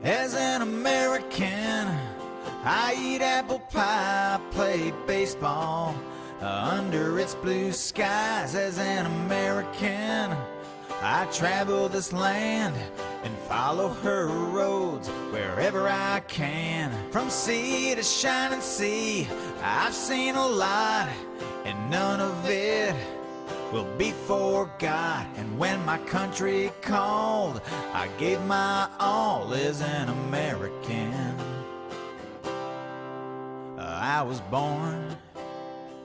As an American, I eat apple pie, play baseball under its blue skies. As an American, I travel this land and follow her roads wherever I can. From sea to shining sea, I've seen a lot, and none of it will be forgot. And when my country called, I gave my all as an American. I was born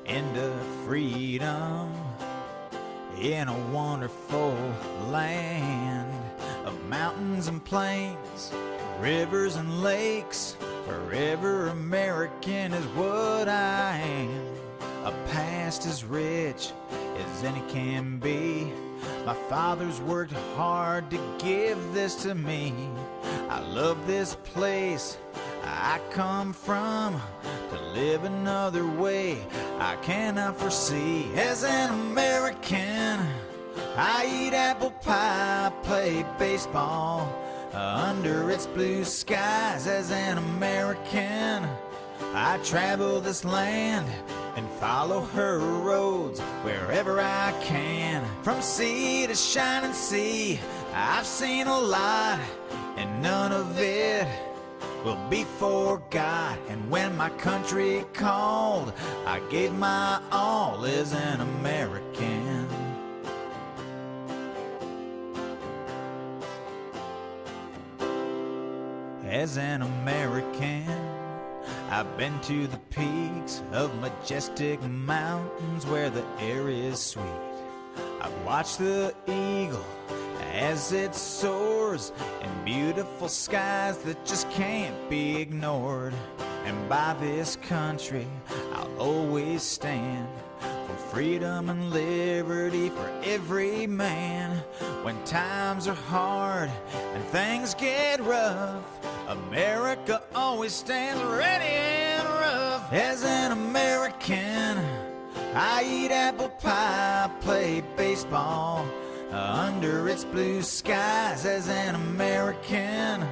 into freedom in a wonderful land of mountains and plains, rivers and lakes. Forever American is what I am. A past as rich as any can be. My father's worked hard to give this to me. I love this place I come from. To live another way I cannot foresee. As an American, I eat apple pie, play baseball under its blue skies. As an American, I travel this land and follow her roads wherever I can. From sea to shining sea, I've seen a lot, and none of it will be forgot. And when my country called, I gave my all as an American. As an American, I've been to the peaks of majestic mountains where the air is sweet. I've watched the eagle as it soars in beautiful skies that just can't be ignored. And by this country I'll always stand, for freedom and liberty for every man. When times are hard and things get rough, America always stands ready and rough. As an American, I eat apple pie, play baseball under its blue skies. As an American,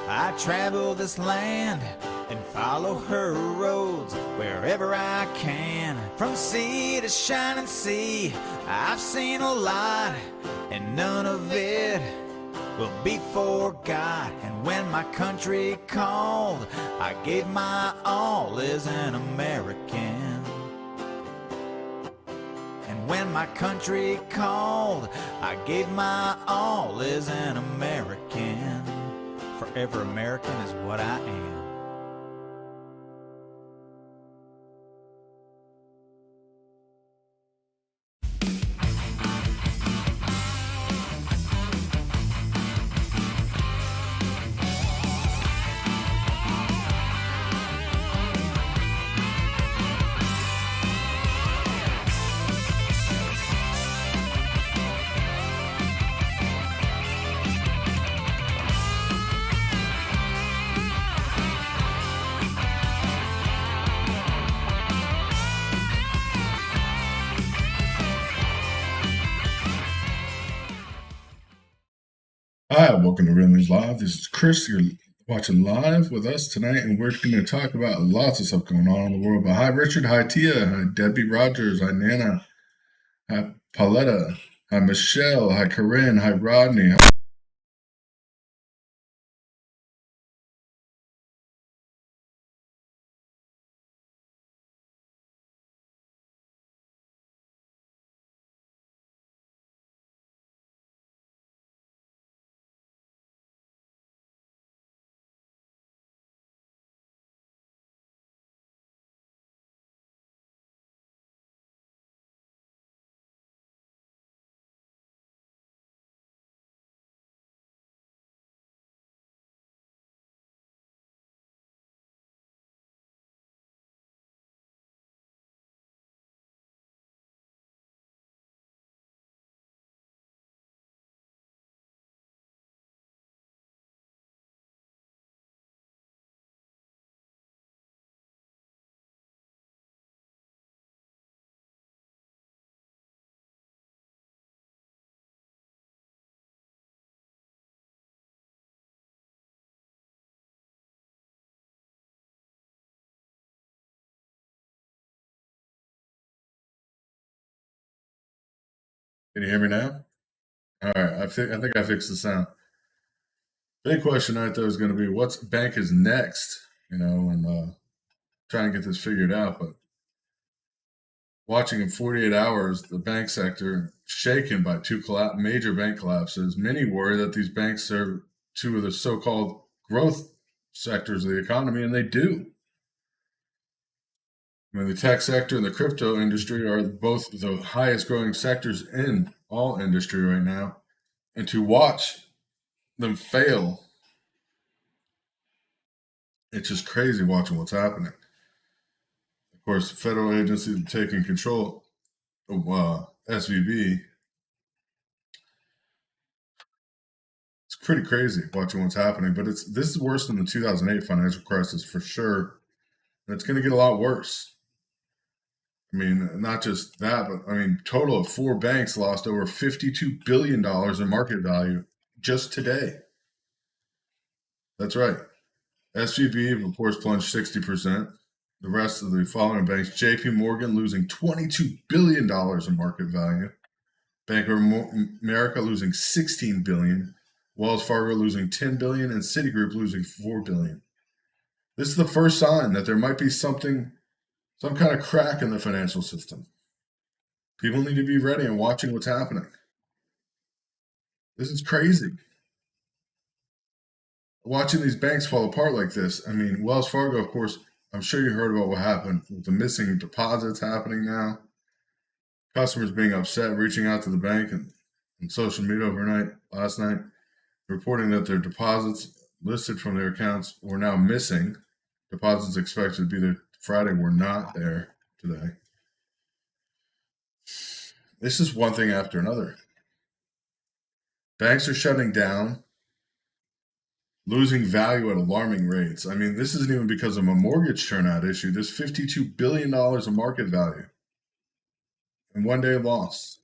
I travel this land and follow her roads wherever I can. From sea to shining sea, I've seen a lot, and none of it will be forgot. And when my country called, I gave my all as an American. And when my country called, I gave my all as an American. Forever American is what I am. Hi, welcome to Riddlers Live. This is Chris. You're watching live with us tonight, and we're going to talk about lots of stuff going on in the world. But hi, Richard. Hi, Tia. Hi, Debbie Rogers. Hi, Nana. Hi, Pauletta. Hi, Michelle. Hi, Corinne. Hi, Rodney. Hi, Can you hear me now? All right, I think I fixed the sound. Big question right there is going to be what's bank is next, and trying to get this figured out. But watching in 48 hours, the bank sector shaken by two major bank collapses. Many worry that these banks serve two of the so-called growth sectors of the economy, and they do. I mean, the tech sector and the crypto industry are both the highest growing sectors in all industry right now. And to watch them fail, it's just crazy watching what's happening. Of course, federal agencies are taking control of SVB. It's pretty crazy watching what's happening, but this is worse than the 2008 financial crisis for sure. And it's going to get a lot worse. I mean, not just that, but I mean, total of four banks lost over $52 billion in market value just today. That's right. SVB, of course, plunged 60%. The rest of the following banks, JP Morgan losing $22 billion in market value. Bank of America losing $16 billion. Wells Fargo losing $10 billion. And Citigroup losing $4 billion. This is the first sign that there might be some kind of crack in the financial system. People need to be ready and watching what's happening. This is crazy. Watching these banks fall apart like this. I mean, Wells Fargo, of course, I'm sure you heard about what happened with the missing deposits happening now. Customers being upset, reaching out to the bank and social media last night, reporting that their deposits listed from their accounts were now missing. Deposits expected to be there Friday were not there today. This is one thing after another. Banks are shutting down, losing value at alarming rates. I mean, this isn't even because of a mortgage turnout issue. There's $52 billion of market value. And one day loss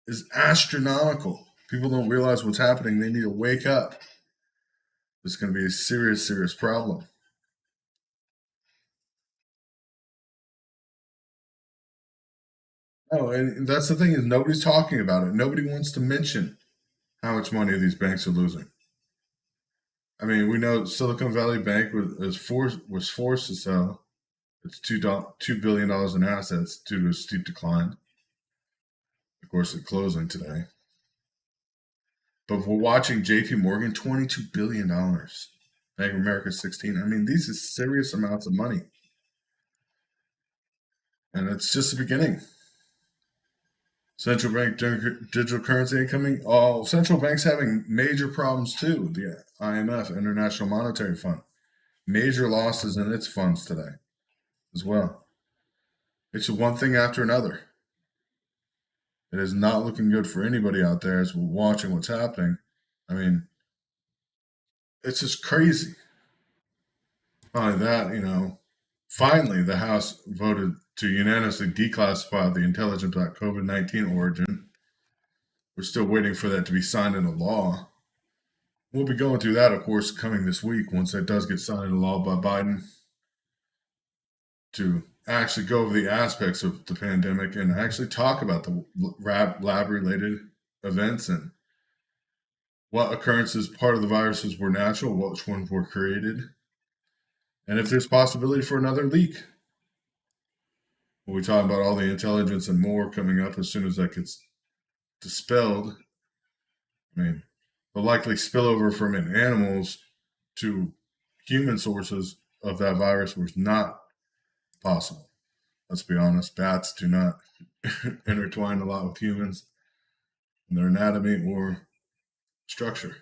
is astronomical. People don't realize what's happening. They need to wake up. It's going to be a serious, serious problem. Oh, and that's the thing is nobody's talking about it. Nobody wants to mention how much money these banks are losing. I mean, we know Silicon Valley Bank was forced to sell its $2 billion in assets due to a steep decline. Of course, it's closing today. But we're watching JP Morgan, $22 billion. Bank of America, 16. I mean, these are serious amounts of money. And it's just the beginning. Central bank digital currency incoming. All central banks having major problems too. The IMF, International Monetary Fund, major losses in its funds today as well. It's one thing after another. It is not looking good for anybody out there as we're watching what's happening. I mean, it's just crazy. Finally, finally the House voted to unanimously declassify the intelligence.COVID-19 origin. We're still waiting for that to be signed into law. We'll be going through that, of course, coming this week once that does get signed into law by Biden to actually go over the aspects of the pandemic and actually talk about the lab-related events and what occurrences part of the viruses were natural, which ones were created, and if there's possibility for another leak. We'll be talking about all the intelligence and more coming up as soon as that gets dispelled. I mean, the likely spillover from animals to human sources of that virus was not possible. Let's be honest, bats do not intertwine a lot with humans in their anatomy or structure.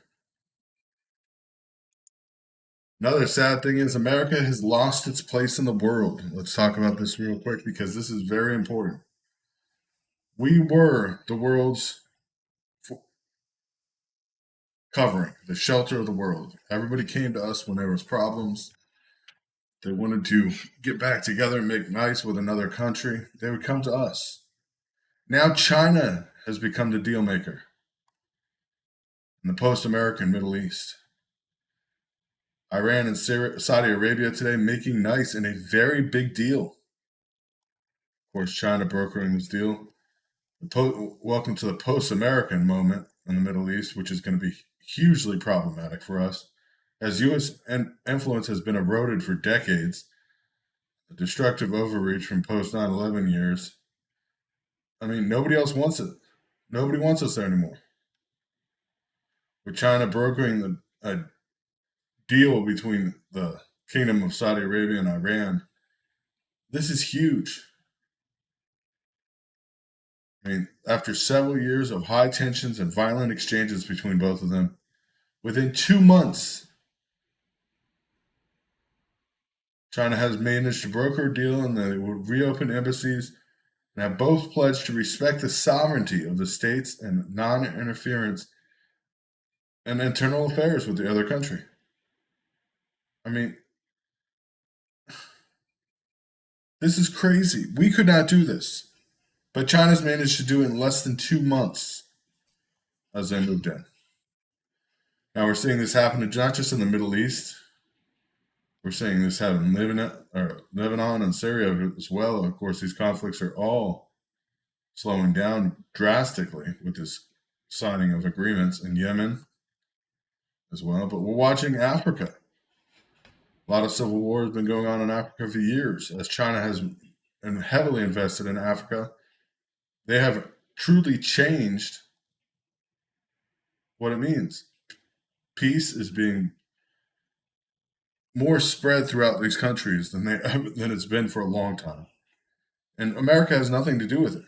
Another sad thing is America has lost its place in the world. Let's talk about this real quick because this is very important. We were the world's covering, the shelter of the world. Everybody came to us when there was problems. They wanted to get back together and make nice with another country. They would come to us. Now China has become the deal maker in the post-American Middle East. Iran and Saudi Arabia today making nice in a very big deal. Of course, China brokering this deal. welcome to the post-American moment in the Middle East, which is going to be hugely problematic for us, as U.S. influence has been eroded for decades. The destructive overreach from post 9/11 years. I mean, nobody else wants it. Nobody wants us there anymore. With China brokering a deal between the Kingdom of Saudi Arabia and Iran, this is huge. I mean, after several years of high tensions and violent exchanges between both of them, within 2 months, China has managed to broker a deal and they will reopen embassies and have both pledged to respect the sovereignty of the states and non-interference in internal affairs with the other country. I mean, this is crazy. We could not do this. But China's managed to do it in less than 2 months as they moved in. Now we're seeing this happen not just in the Middle East. We're seeing this happen in Lebanon and Syria as well. Of course, these conflicts are all slowing down drastically with this signing of agreements in Yemen as well. But we're watching Africa. A lot of civil war has been going on in Africa for years, as China has been heavily invested in Africa. They have truly changed what it means. Peace is being more spread throughout these countries than it's been for a long time. And America has nothing to do with it.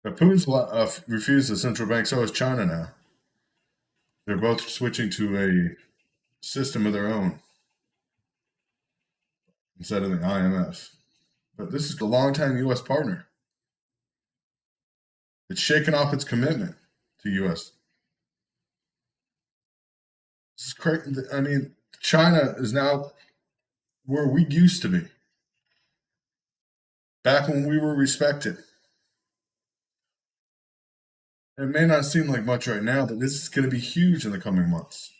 But Putin's refused the central bank, so is China now. They're both switching to a system of their own instead of the IMF. But this is the longtime U.S. partner. It's shaken off its commitment to U.S. This is crazy. I mean, China is now where we used to be. Back when we were respected. It may not seem like much right now, but this is going to be huge in the coming months,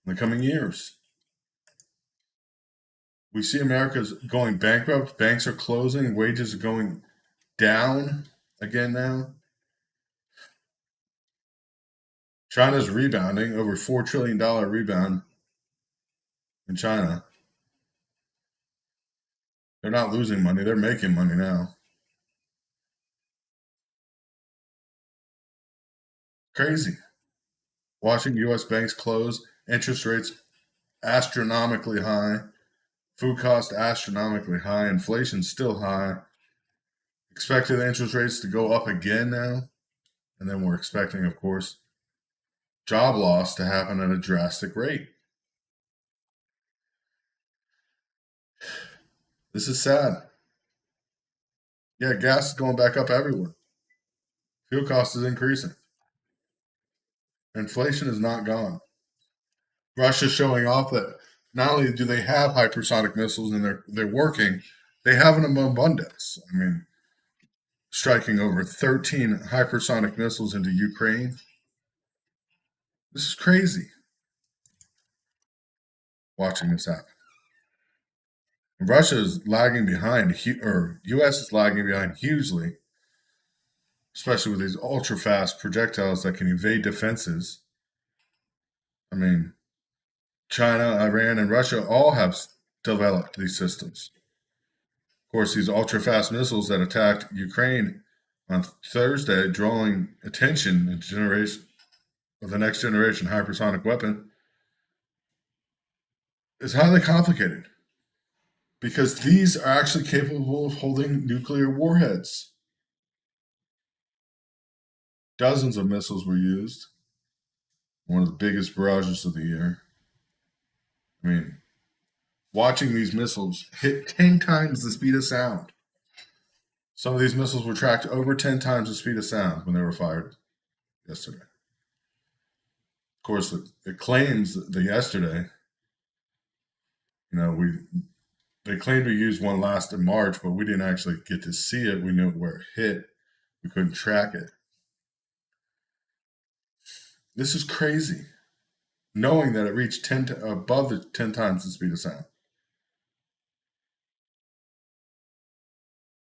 in the coming years. We see America's going bankrupt. Banks are closing. Wages are going down again now. China's rebounding, over $4 trillion rebound in China. They're not losing money. They're making money now. Crazy. Watching U.S. banks close, interest rates astronomically high, food costs astronomically high, inflation still high. Expected interest rates to go up again now. And then we're expecting, of course, job loss to happen at a drastic rate. This is sad. Yeah, gas is going back up everywhere. Fuel cost is increasing. Inflation is not gone. Russia's showing off that not only do they have hypersonic missiles and they're working, they have them in abundance. I mean, striking over 13 hypersonic missiles into Ukraine. This is crazy. Watching this happen. Russia is lagging behind, or U.S. is lagging behind hugely, especially with these ultra-fast projectiles that can evade defenses. I mean, China, Iran, and Russia all have developed these systems. Of course, these ultra-fast missiles that attacked Ukraine on Thursday, drawing attention and generation of the next generation hypersonic weapon, is highly complicated because these are actually capable of holding nuclear warheads. Dozens of missiles were used, one of the biggest barrages of the year. I mean, watching these missiles hit 10 times the speed of sound. Some of these missiles were tracked over 10 times the speed of sound when they were fired yesterday. Of course, it claims that yesterday, they claimed we used one last in March, but we didn't actually get to see it. We knew where it hit. We couldn't track it. This is crazy. Knowing that it reached above the 10 times the speed of sound.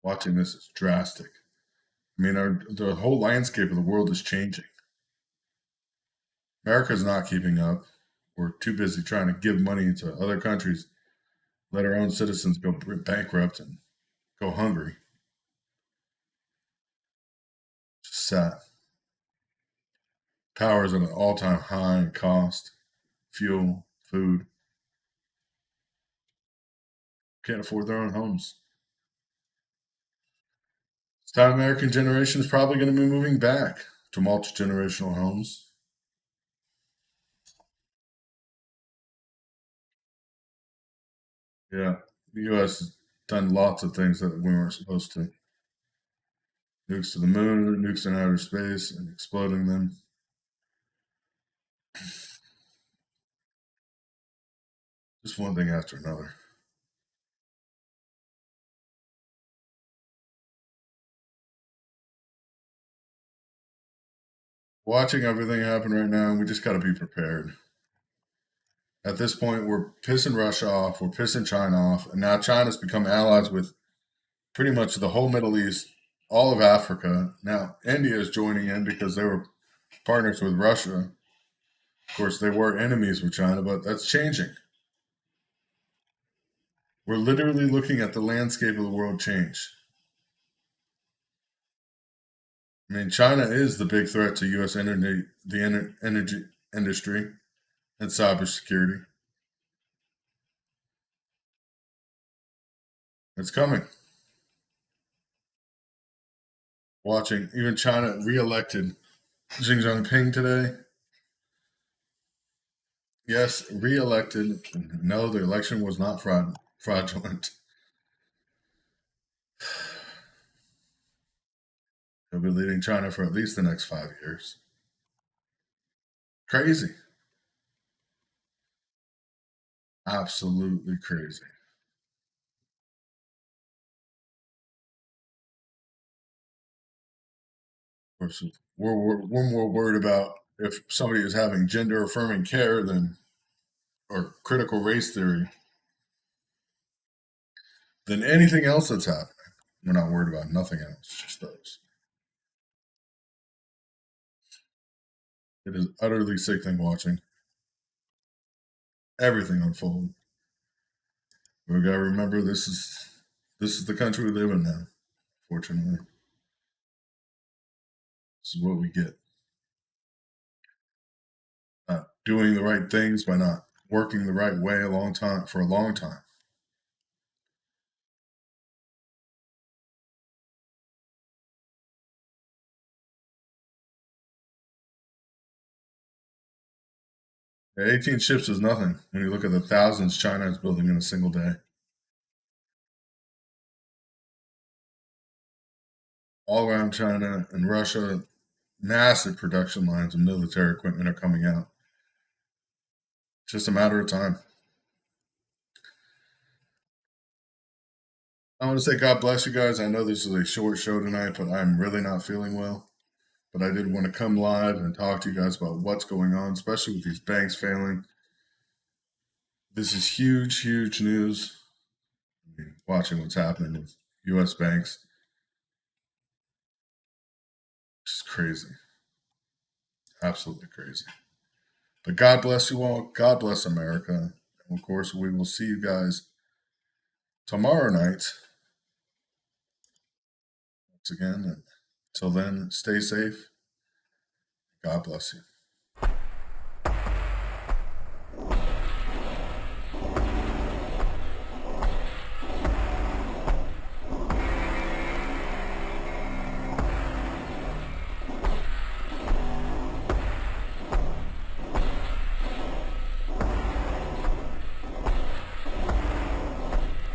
Watching this is drastic. I mean, the whole landscape of the world is changing. America's not keeping up. We're too busy trying to give money to other countries, let our own citizens go bankrupt and go hungry. Just sad. Power is at an all-time high in cost. Fuel, food. Can't afford their own homes. This time American generation is probably going to be moving back to multi-generational homes. Yeah, the U.S. has done lots of things that we weren't supposed to. Nukes to the moon, nukes in outer space, and exploding them. Just one thing after another. Watching everything happen right now, we just got to be prepared. At this point, we're pissing Russia off, we're pissing China off, and now China's become allies with pretty much the whole Middle East, all of Africa. Now, India is joining in because they were partners with Russia. Of course, they were enemies with China, but that's changing. We're literally looking at the landscape of the world change. I mean, China is the big threat to U.S. energy, energy industry, and cybersecurity. It's coming. Watching even China reelected Xi Jinping today. Yes, reelected. No, the election was not fraudulent. He'll be leading China for at least the next 5 years. Crazy. Absolutely crazy. Of course, we're more worried about if somebody is having gender affirming care than or critical race theory than anything else that's happening. We're not worried about nothing else, just those. It is utterly sickening watching everything unfold. We gotta remember this is the country we live in now. Fortunately, this is what we get. Not doing the right things by not working the right way a long time for a long time. Yeah, 18 ships is nothing when you look at the thousands China is building in a single day. All around China and Russia, massive production lines of military equipment are coming out. It's just a matter of time. I want to say God bless you guys. I know this is a short show tonight, but I'm really not feeling well. But I did want to come live and talk to you guys about what's going on, especially with these banks failing. This is huge, huge news. I mean, watching what's happening with U.S. banks, it's crazy. Absolutely crazy. But God bless you all. God bless America. And of course, we will see you guys tomorrow night. Once again, and until then, stay safe. God bless you.